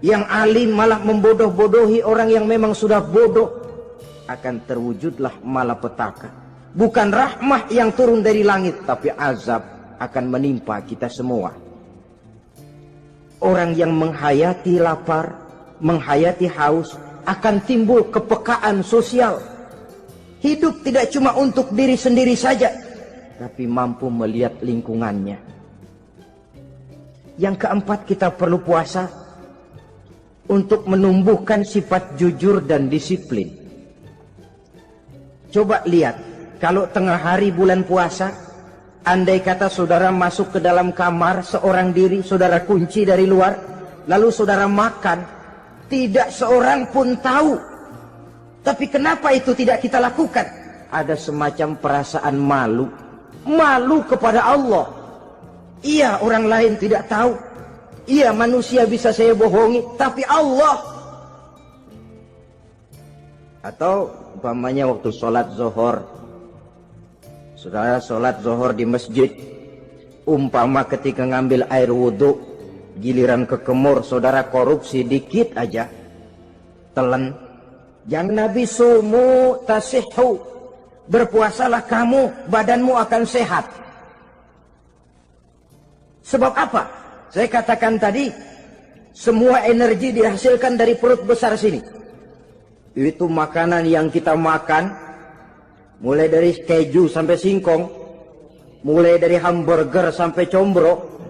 yang alim malah membodoh-bodohi orang yang memang sudah bodoh, akan terwujudlah malapetaka. Bukan rahmah yang turun dari langit, tapi azab akan menimpa kita semua. Orang yang menghayati lapar, menghayati haus, akan timbul kepekaan sosial. Hidup tidak cuma untuk diri sendiri saja, tapi mampu melihat lingkungannya. Yang keempat, kita perlu puasa untuk menumbuhkan sifat jujur dan disiplin. Coba lihat, kalau tengah hari bulan puasa, andai kata saudara masuk ke dalam kamar seorang diri, saudara kunci dari luar, lalu saudara makan, tidak seorang pun tahu. Tapi kenapa itu tidak kita lakukan? Ada semacam perasaan malu. Malu kepada Allah. Iya, orang lain tidak tahu. Iya, manusia bisa saya bohongi, tapi Allah. Atau umpamanya waktu sholat zuhur, saudara sholat zuhur di masjid, umpama ketika ngambil air wudhu, giliran ke kemur, saudara korupsi dikit aja, telan. Yang Nabi sumu tasihhu, berpuasalah kamu, badanmu akan sehat. Sebab apa? Saya katakan tadi, semua energi dihasilkan dari perut besar sini. Itu makanan yang kita makan, mulai dari keju sampai singkong, mulai dari hamburger sampai combro,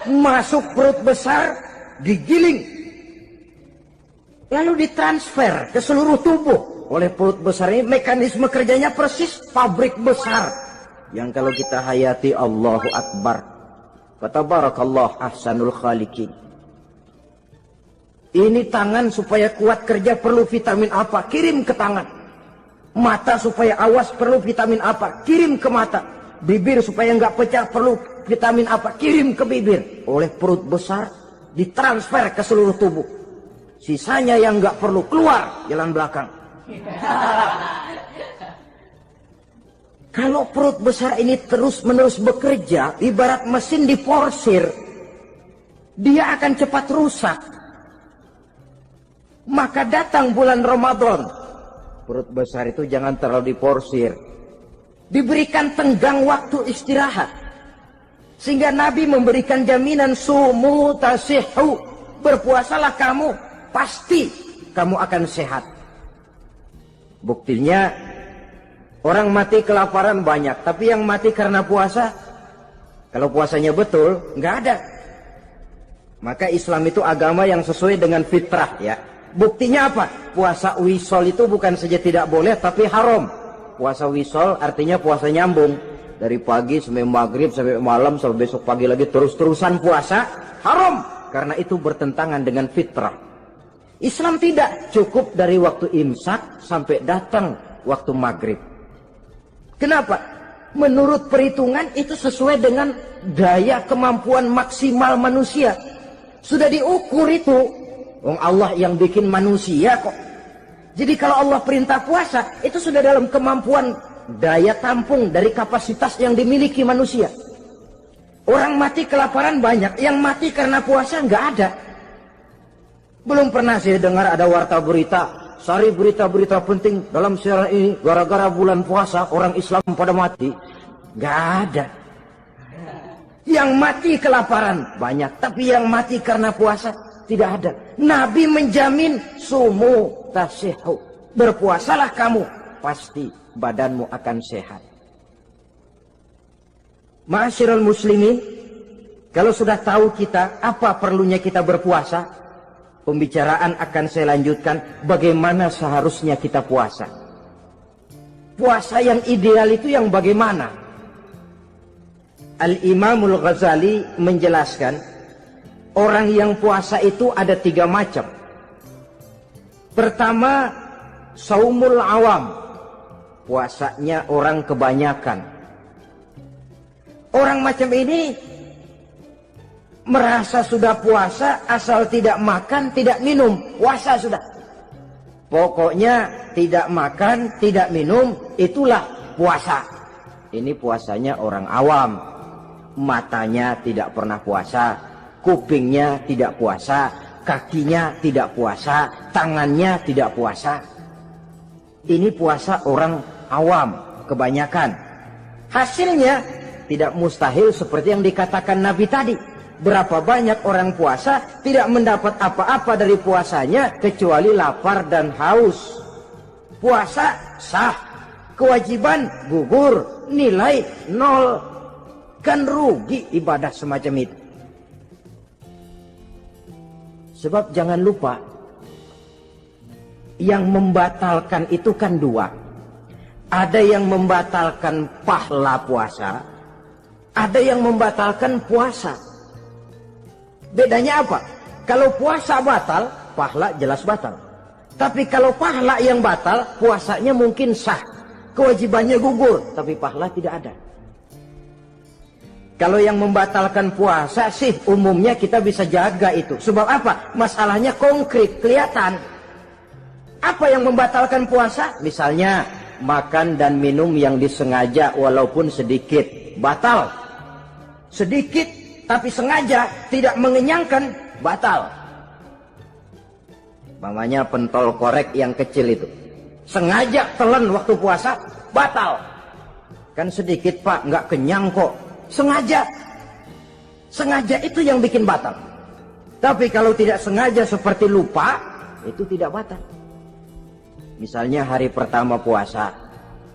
Masuk perut besar, digiling, lalu ditransfer ke seluruh tubuh oleh perut besar ini. Mekanisme kerjanya persis pabrik besar yang kalau kita hayati, Allahu Akbar, fatabarakallah ahsanul khaliqin. Ini tangan supaya kuat kerja perlu vitamin apa, kirim ke tangan. Mata supaya awas perlu vitamin apa, kirim ke mata. Bibir supaya nggak pecah perlu vitamin apa, kirim ke bibir. Oleh perut besar ditransfer ke seluruh tubuh. Sisanya yang nggak perlu keluar jalan belakang. Kalau perut besar ini terus-menerus bekerja, ibarat mesin diporsir, dia akan cepat rusak. Maka datang bulan Ramadan, perut besar itu jangan terlalu diporsir, diberikan tenggang waktu istirahat. Sehingga Nabi memberikan jaminan, sumu tasihhu, berpuasalah kamu, pasti kamu akan sehat. Buktinya orang mati kelaparan banyak, tapi yang mati karena puasa, kalau puasanya betul, nggak ada. Maka Islam itu agama yang sesuai dengan fitrah, ya. Buktinya apa? Puasa wisol itu bukan saja tidak boleh, tapi haram. Puasa wisol artinya puasa nyambung. Dari pagi sampai maghrib, sampai malam, sampai besok pagi lagi terus-terusan puasa, haram. Karena itu bertentangan dengan fitrah. Islam tidak cukup dari waktu imsak sampai datang waktu maghrib. Kenapa? Menurut perhitungan itu sesuai dengan daya kemampuan maksimal manusia. Sudah diukur itu. Allah yang bikin manusia kok. Jadi kalau Allah perintah puasa, itu sudah dalam kemampuan daya tampung dari kapasitas yang dimiliki manusia. Orang mati kelaparan banyak, yang mati karena puasa nggak ada. Belum pernah saya dengar ada warta berita, sari berita-berita penting dalam siaran ini, gara-gara bulan puasa orang Islam pada mati. Nggak ada. Yang mati kelaparan banyak, tapi yang mati karena puasa tidak ada. Nabi menjamin, sumu tasihhu, berpuasalah kamu, pasti badanmu akan sehat. Ma'asyiral muslimin, kalau sudah tahu kita apa perlunya kita berpuasa, pembicaraan akan saya lanjutkan bagaimana seharusnya kita puasa. Puasa yang ideal itu yang bagaimana? Al-Imamul Ghazali menjelaskan, orang yang puasa itu ada 3 macam. Pertama, saumul awam, puasanya orang kebanyakan. Orang macam ini merasa sudah puasa asal tidak makan, tidak minum, puasa sudah. Pokoknya tidak makan, tidak minum, itulah puasa. Ini puasanya orang awam. Matanya tidak pernah puasa, kupingnya tidak puasa, kakinya tidak puasa, tangannya tidak puasa. Ini puasa orang awam, kebanyakan. Hasilnya tidak mustahil seperti yang dikatakan Nabi tadi. Berapa banyak orang puasa tidak mendapat apa-apa dari puasanya kecuali lapar dan haus. Puasa sah, kewajiban gugur, nilai 0. Kan rugi ibadah semacam itu. Sebab jangan lupa, yang membatalkan itu kan 2. Ada yang membatalkan pahala puasa, ada yang membatalkan puasa. Bedanya apa? Kalau puasa batal, pahala jelas batal. Tapi kalau pahala yang batal, puasanya mungkin sah. Kewajibannya gugur, tapi pahala tidak ada. Kalau yang membatalkan puasa sih umumnya kita bisa jaga itu. Sebab apa? Masalahnya konkret, kelihatan. Apa yang membatalkan puasa? Misalnya makan dan minum yang disengaja walaupun sedikit, batal. Sedikit tapi sengaja tidak mengenyangkan, batal. Mamanya pentol korek yang kecil itu, sengaja telan waktu puasa, batal. Kan sedikit pak, nggak kenyang kok. Sengaja itu yang bikin batal. Tapi kalau tidak sengaja seperti lupa, itu tidak batal. Misalnya hari pertama puasa,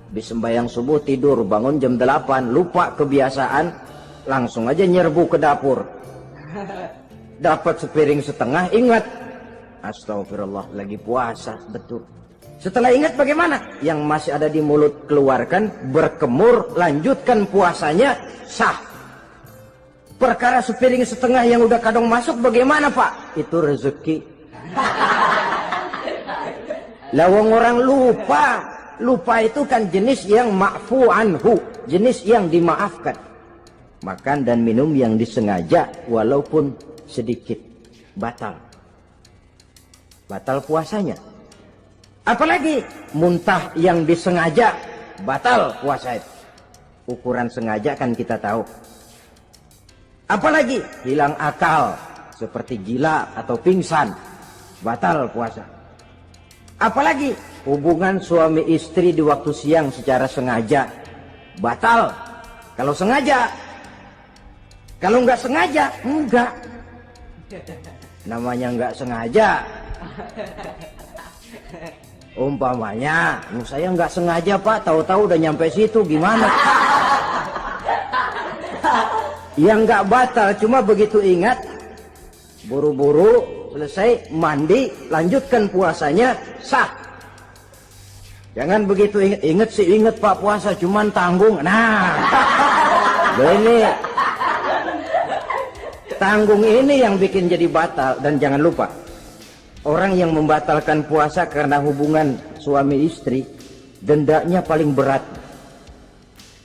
habis sembahyang subuh tidur, bangun jam 8, lupa kebiasaan, langsung aja nyerbu ke dapur. Dapat sepiring setengah, ingat, astagfirullah, lagi puasa, betul. Setelah ingat bagaimana? Yang masih ada di mulut keluarkan, berkemur, lanjutkan puasanya, sah. Perkara sepiring setengah yang udah kadang masuk bagaimana Pak? Itu rezeki. Lawang orang lupa. Lupa itu kan jenis yang ma'fu anhu, jenis yang dimaafkan. Makan dan minum yang disengaja walaupun sedikit, batal. Batal puasanya. Apalagi muntah yang disengaja, batal puasa itu. Ukuran sengaja kan kita tahu. Apalagi hilang akal, seperti gila atau pingsan, batal puasa. Apalagi hubungan suami istri di waktu siang secara sengaja, batal. Kalau sengaja. Kalau nggak sengaja, enggak. Namanya nggak sengaja. Umpamanya, saya nggak sengaja Pak, tahu-tahu udah nyampe situ, gimana? Yang nggak batal, cuma begitu ingat, buru-buru selesai mandi, lanjutkan puasanya, sah. Jangan begitu ingat sih, ingat Pak puasa, cuman tanggung. Nah, ini tanggung ini yang bikin jadi batal. Dan jangan lupa, orang yang membatalkan puasa karena hubungan suami istri, dendanya paling berat.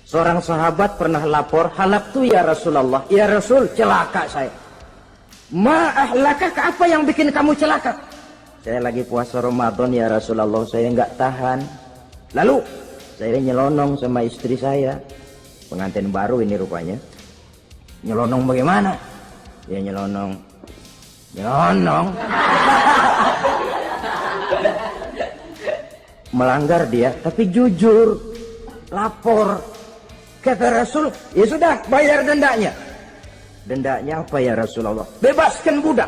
Seorang sahabat pernah lapor, halaktu ya Rasulullah, ya Rasul, celaka saya. Ma'ahlaka, apa yang bikin kamu celaka? Saya lagi puasa Ramadan ya Rasulullah, saya nggak tahan. Lalu saya nyelonong sama istri saya, pengantin baru ini rupanya. Nyelonong bagaimana? Ya nyelonong. Melanggar dia, tapi jujur, lapor. Kata Rasul, ya sudah, bayar dendanya. Dendanya apa ya Rasulullah? Bebaskan budak.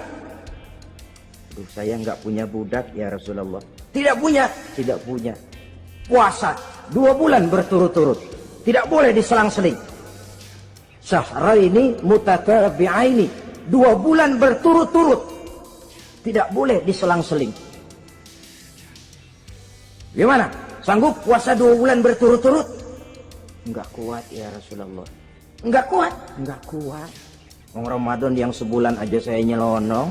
Aduh, saya nggak punya budak ya Rasulullah. Tidak punya? Tidak punya. Puasa 2 bulan berturut-turut, tidak boleh diselang-seling. Syahraini mutatabi'aini, 2 bulan berturut-turut, tidak boleh diselang-seling. Gimana? Sanggup puasa 2 bulan berturut-turut? Enggak kuat ya Rasulullah. Enggak kuat? Enggak kuat. Ramadan yang sebulan aja saya nyelonong,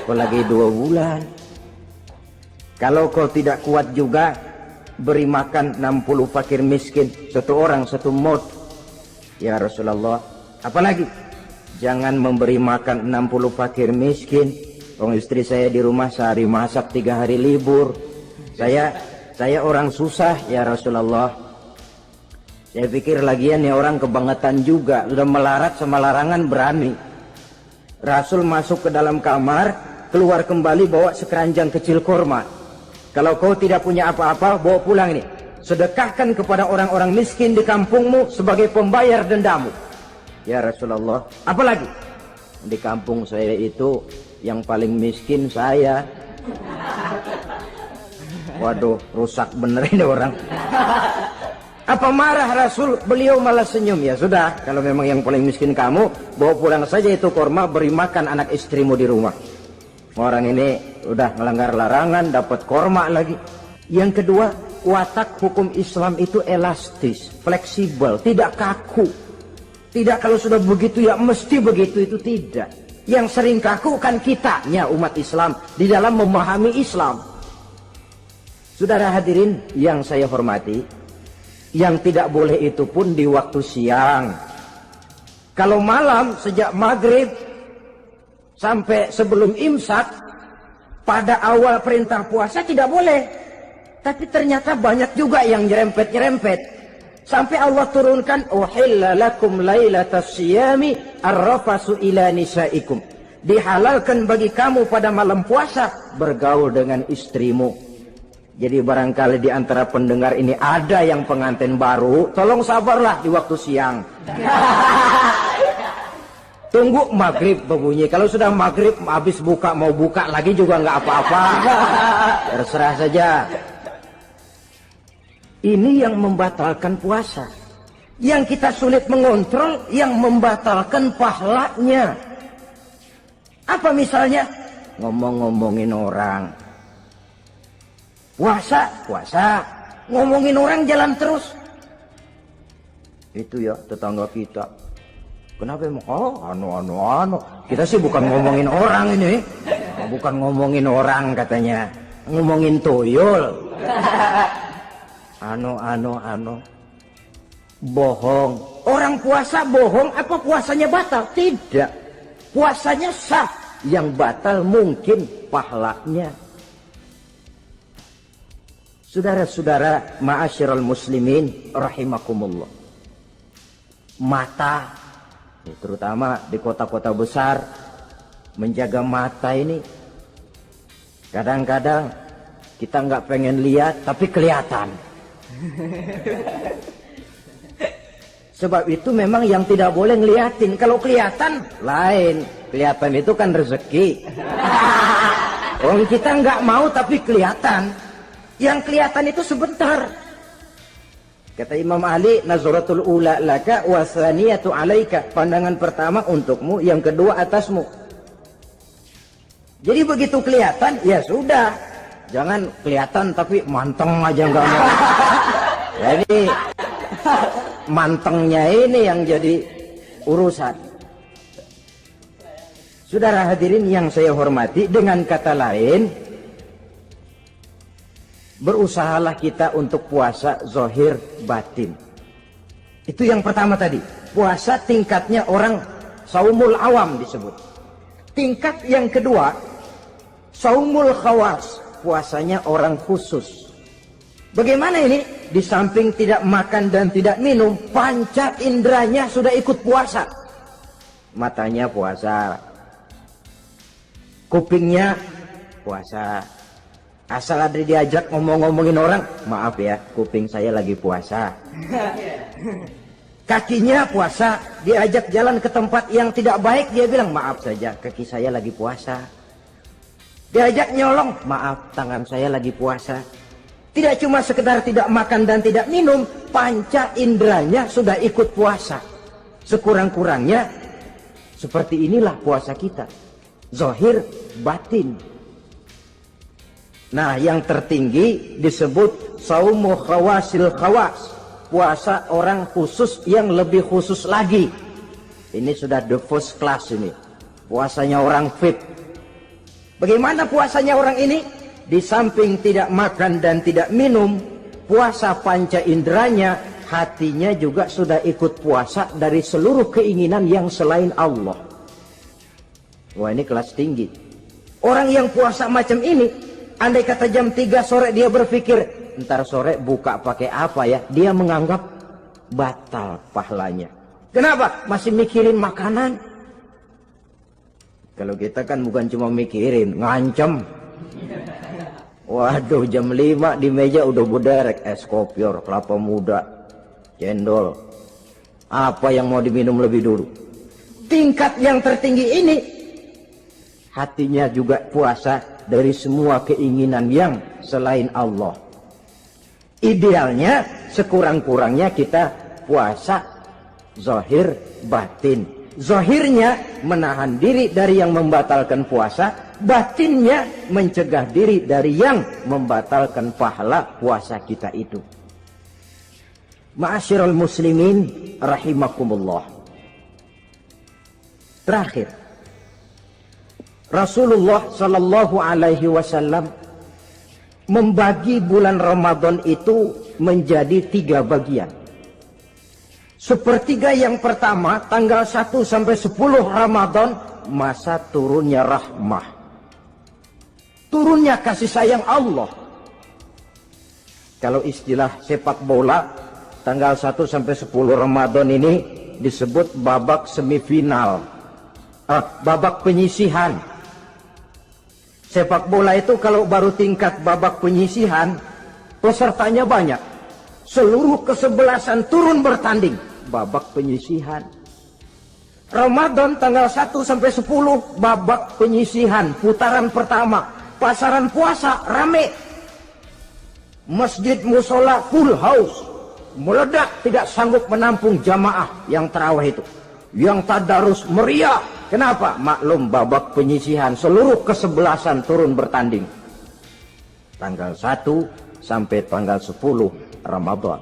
apalagi 2 bulan. Kalau kau tidak kuat juga, beri makan 60 fakir miskin, 1 orang 1 mud ya Rasulullah. Apalagi jangan memberi makan 60 fakir miskin. Istri saya di rumah sehari masak, 3 hari libur. Saya orang susah ya Rasulullah. Saya pikir lagian ya orang kebangetan juga, sudah melarat sama larangan berani. Rasul masuk ke dalam kamar, keluar kembali bawa sekeranjang kecil kurma. Kalau kau tidak punya apa-apa, bawa pulang ini. Sedekahkan kepada orang-orang miskin di kampungmu sebagai pembayar dendamu. Ya Rasulullah, apalagi? Di kampung saya itu yang paling miskin saya. Waduh, rusak bener ini orang. Apa marah Rasul? Beliau malah senyum. Ya sudah, kalau memang yang paling miskin kamu, bawa pulang saja itu kurma, beri makan anak istrimu di rumah. Orang ini udah melanggar larangan, dapat kurma lagi. Yang kedua, watak hukum Islam itu elastis, fleksibel, tidak kaku. Tidak kalau sudah begitu ya mesti begitu, itu tidak. Yang sering kaku kan kitanya umat Islam di dalam memahami Islam. Saudara hadirin yang saya hormati, yang tidak boleh itu pun di waktu siang. Kalau malam sejak maghrib sampai sebelum imsak, pada awal perintah puasa tidak boleh. Tapi ternyata banyak juga yang nyerempet-nyerempet. Sampai Allah turunkan, uhilla lakum lailatas siyami arrafasu ila nisaikum. Dihalalkan bagi kamu pada malam puasa bergaul dengan istrimu. Jadi barangkali di antara pendengar ini ada yang pengantin baru, tolong sabarlah di waktu siang. Tunggu maghrib berbunyi. Kalau sudah maghrib habis buka, mau buka lagi juga nggak apa-apa. Terserah saja. Ini yang membatalkan puasa. Yang kita sulit mengontrol yang membatalkan pahalanya. Apa misalnya? Ngomong-ngomongin orang. Puasa. Ngomongin orang jalan terus. Itu ya tetangga kita. Kenapa emang? Oh, anu. Kita sih bukan ngomongin orang ini. Bukan ngomongin orang katanya. Ngomongin tuyul. Anu. Bohong. Orang puasa bohong, apa puasanya batal? Tidak. Puasanya sah. Yang batal mungkin pahalanya. Saudara-saudara ma'asyiral muslimin rahimakumullah. Mata, terutama di kota-kota besar, menjaga mata ini kadang-kadang kita nggak pengen lihat tapi kelihatan. Sebab itu memang yang tidak boleh ngeliatin. Kalau kelihatan lain, kelihatan itu kan rezeki. Orang kita nggak mau tapi kelihatan. Yang kelihatan itu sebentar. Kata Imam Ali, nazaratul ula laka wa tsaniyatu alaika. Pandangan pertama untukmu, yang kedua atasmu. Jadi begitu kelihatan, ya sudah. Jangan kelihatan tapi manteng aja enggak mau. Jadi mantengnya ini yang jadi urusan. Saudara hadirin yang saya hormati, dengan kata lain, berusahalah kita untuk puasa zahir batin. Itu yang pertama tadi. Puasa tingkatnya orang saumul awam disebut. Tingkat yang kedua, saumul khawas. Puasanya orang khusus. Bagaimana ini? Di samping tidak makan dan tidak minum, panca inderanya sudah ikut puasa. Matanya puasa. Kupingnya puasa. Asal ada diajak ngomong-ngomongin orang, maaf ya, kuping saya lagi puasa. Kakinya puasa, diajak jalan ke tempat yang tidak baik, dia bilang, maaf saja, kaki saya lagi puasa. Diajak nyolong, maaf, tangan saya lagi puasa. Tidak cuma sekedar tidak makan dan tidak minum, panca inderanya sudah ikut puasa. Sekurang-kurangnya, seperti inilah puasa kita. Zahir batin. Nah, yang tertinggi disebut saumu khawasil khawas. Puasa orang khusus yang lebih khusus lagi. Ini sudah the first class ini. Puasanya orang fit. Bagaimana puasanya orang ini? Di samping tidak makan dan tidak minum, puasa panca inderanya, hatinya juga sudah ikut puasa dari seluruh keinginan yang selain Allah. Wah, ini kelas tinggi. Orang yang puasa macam ini, andai kata jam 3 sore dia berpikir, ntar sore buka pakai apa ya? Dia menganggap batal pahalanya. Kenapa? Masih mikirin makanan. Kalau kita kan bukan cuma mikirin, ngancem. Waduh, jam 5 di meja udah berderek es kopior, kelapa muda, cendol. Apa yang mau diminum lebih dulu? Tingkat yang tertinggi ini, hatinya juga puasa dari semua keinginan yang selain Allah. Idealnya sekurang-kurangnya kita puasa zahir batin. Zahirnya menahan diri dari yang membatalkan puasa, batinnya mencegah diri dari yang membatalkan pahala puasa kita itu. Ma'asyiral muslimin rahimakumullah. Terakhir, Rasulullah sallallahu alaihi wasallam membagi bulan Ramadan itu menjadi 3 bagian. Sepertiga yang pertama, tanggal 1 sampai 10 Ramadan, masa turunnya rahmah. Turunnya kasih sayang Allah. Kalau istilah sepak bola, tanggal 1 sampai 10 Ramadan ini disebut babak semifinal. Babak penyisihan. Sepak bola itu kalau baru tingkat babak penyisihan, pesertanya banyak. Seluruh kesebelasan turun bertanding. Babak penyisihan. Ramadan tanggal 1 sampai 10, babak penyisihan, putaran pertama. Pasaran puasa rame. Masjid musola full house. Meledak. tidak sanggup menampung jamaah yang tarawih itu, yang tadarus meriah. Kenapa? Maklum babak penyisihan, seluruh kesebelasan turun bertanding. Tanggal 1 sampai tanggal 10 Ramadan.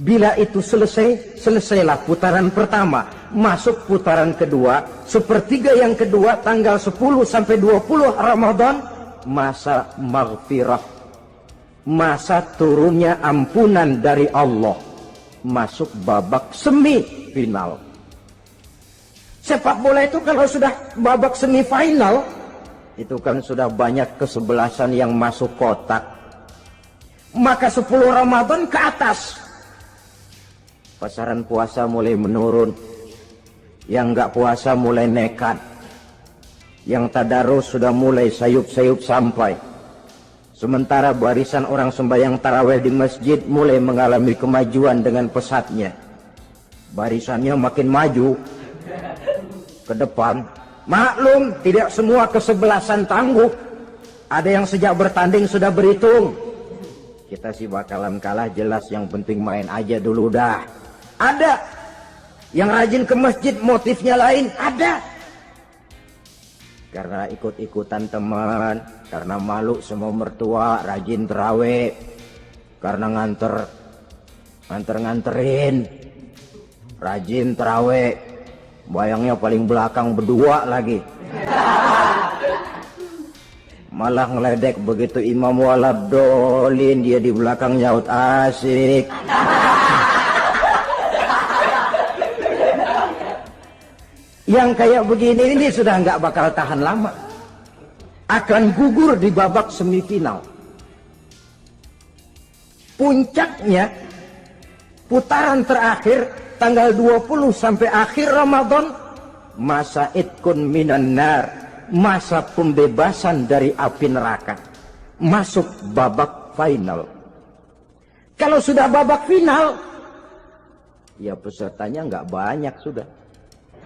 Bila itu selesai, selesailah putaran pertama. Masuk putaran kedua, sepertiga yang kedua, tanggal 10 sampai 20 Ramadan, masa maghfirah, masa turunnya ampunan dari Allah. Masuk babak semifinal. Sepak bola itu kalau sudah babak semifinal, itu kan sudah banyak kesebelasan yang masuk kotak. Maka 10 Ramadan ke atas, pasaran puasa mulai menurun. Yang enggak puasa mulai nekat. Yang tadarus sudah mulai sayup-sayup sampai. Sementara barisan orang sembahyang tarawih di masjid mulai mengalami kemajuan dengan pesatnya. Barisannya makin maju ke depan. Maklum, tidak semua kesebelasan tangguh. Ada yang sejak bertanding sudah berhitung. Kita sih bakalan kalah jelas, yang penting main aja dulu dah. Ada yang rajin ke masjid, motifnya lain, ada. Karena ikut-ikutan teman, karena malu sama mertua, rajin terawih. Karena nganterin, rajin terawih. Bayangnya paling belakang berdua lagi. Malah ngeledek begitu imam waladolin, dia di belakang nyaut asik. Yang kayak begini ini sudah nggak bakal tahan lama, akan gugur di babak semifinal. Puncaknya putaran terakhir tanggal 20 sampai akhir Ramadan, masa itkun minan nar, masa pembebasan dari api neraka, masuk babak final. Kalau sudah babak final, ya pesertanya nggak banyak sudah.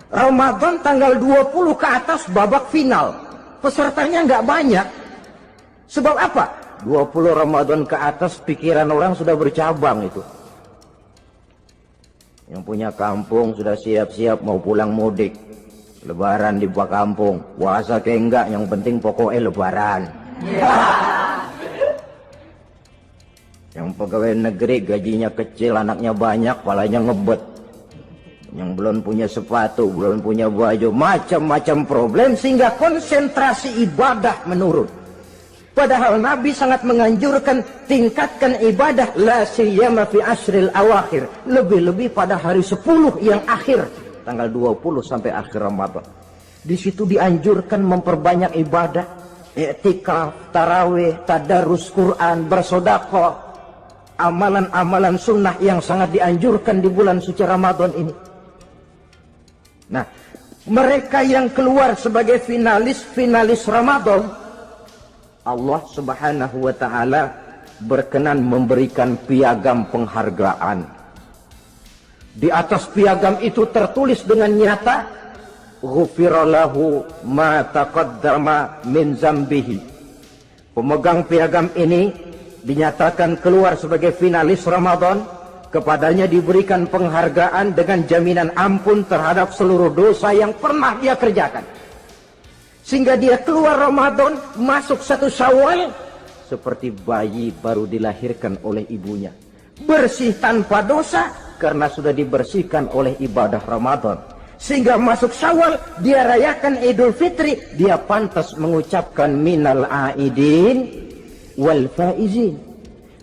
Ramadan tanggal 20 ke atas babak final, pesertanya nggak banyak. Sebab apa? 20 Ramadan ke atas pikiran orang sudah bercabang itu. Yang punya kampung sudah siap-siap mau pulang mudik. Lebaran di buah kampung, puasa kayak enggak, yang penting pokoknya lebaran. Yang pegawai negeri gajinya kecil, anaknya banyak, palanya ngebet. Yang belum punya sepatu, belum punya baju, macam-macam problem, sehingga konsentrasi ibadah menurun. Padahal Nabi sangat menganjurkan tingkatkan ibadah, la siyama fi ashril awakhir, lebih-lebih pada hari 10 yang akhir, tanggal 20 sampai akhir Ramadan. Di situ dianjurkan memperbanyak ibadah, i'tikaf, tarawih, tadarus Quran, bersedekah, amalan-amalan sunnah yang sangat dianjurkan di bulan suci Ramadan ini. Nah, mereka yang keluar sebagai finalis Ramadan, Allah Subhanahu wa ta'ala berkenan memberikan piagam penghargaan. Di atas piagam itu tertulis dengan nyata, ghufira lahu ma taqaddama min zambihi. Pemegang piagam ini dinyatakan keluar sebagai finalis Ramadan, kepadanya diberikan penghargaan dengan jaminan ampun terhadap seluruh dosa yang pernah dia kerjakan. Sehingga dia keluar Ramadan, masuk 1 Syawal, seperti bayi baru dilahirkan oleh ibunya. Bersih tanpa dosa, karena sudah dibersihkan oleh ibadah Ramadan. Sehingga masuk Syawal, dia rayakan Idul Fitri, dia pantas mengucapkan minal aidin wal faizin.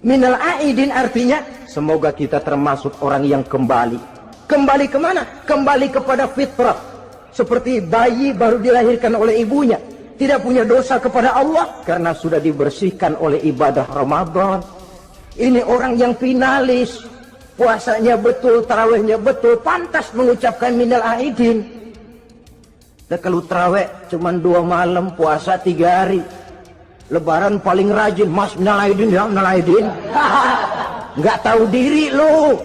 Minal aidin artinya, semoga kita termasuk orang yang kembali. Kembali kemana? Kembali kepada fitrah. Seperti bayi baru dilahirkan oleh ibunya, tidak punya dosa kepada Allah karena sudah dibersihkan oleh ibadah Ramadan. Ini orang yang finalis, puasanya betul, tarawihnya betul, pantas mengucapkan minal aidin. Dan kalau tarawih cuma 2 malam, puasa 3 hari, lebaran paling rajin, mas minal aidin ya, minal aidin. Nggak tahu diri lo,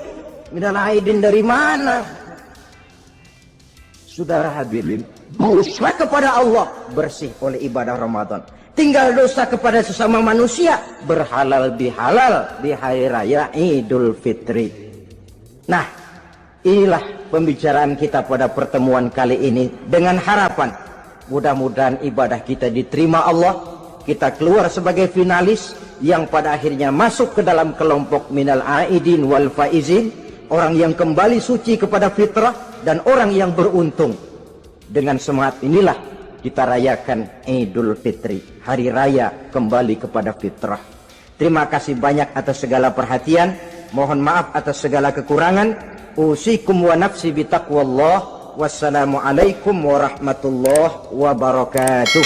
minal aidin dari mana? Saudara hadirin, berusaha kepada Allah, bersih oleh ibadah Ramadan. tinggal dosa kepada sesama manusia, berhalal bihalal di hari raya Idul Fitri. Nah, inilah pembicaraan kita pada pertemuan kali ini dengan harapan mudah-mudahan ibadah kita diterima Allah, kita keluar sebagai finalis yang pada akhirnya masuk ke dalam kelompok minal aidin wal faizin, orang yang kembali suci kepada fitrah dan orang yang beruntung. Dengan semangat inilah kita rayakan Idul Fitri, hari raya kembali kepada fitrah. Terima kasih banyak atas segala perhatian, mohon maaf atas segala kekurangan. Usikum wa nafsi bitaqwallah. Wassalamualaikum warahmatullahi wabarakatuh.